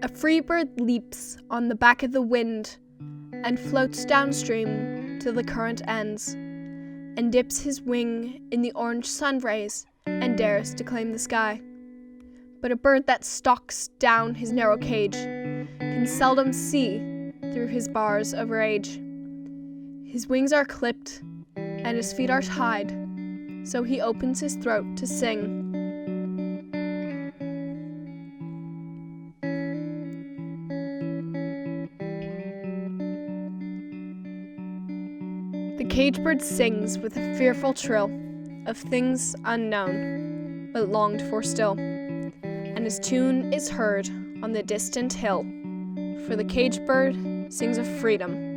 A free bird leaps on the back of the wind and floats downstream till the current ends, and dips his wing in the orange sun rays and dares to claim the sky. But a bird that stalks down his narrow cage can seldom see through his bars of rage. His wings are clipped and his feet are tied, so he opens his throat to sing. The cage bird sings with a fearful trill of things unknown, but longed for still, and his tune is heard on the distant hill, for the cage bird sings of freedom.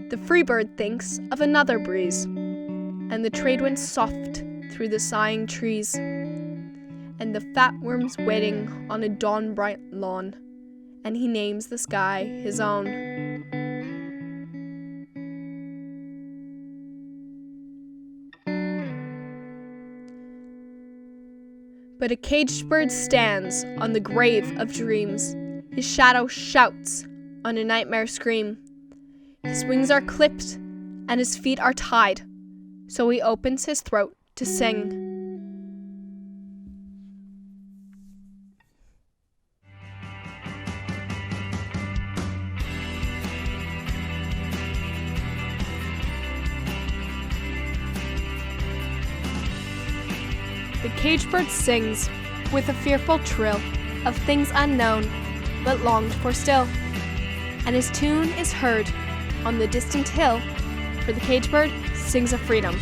The free bird thinks of another breeze, and the trade wind soft through the sighing trees, and the fat worms waiting on a dawn-bright lawn, and he names the sky his own. But a caged bird stands on the grave of dreams. His shadow shouts on a nightmare scream. His wings are clipped and his feet are tied, so he opens his throat to sing. The cage bird sings with a fearful trill of things unknown, but longed for still, and his tune is heard on the distant hill, for the cage bird sings of freedom.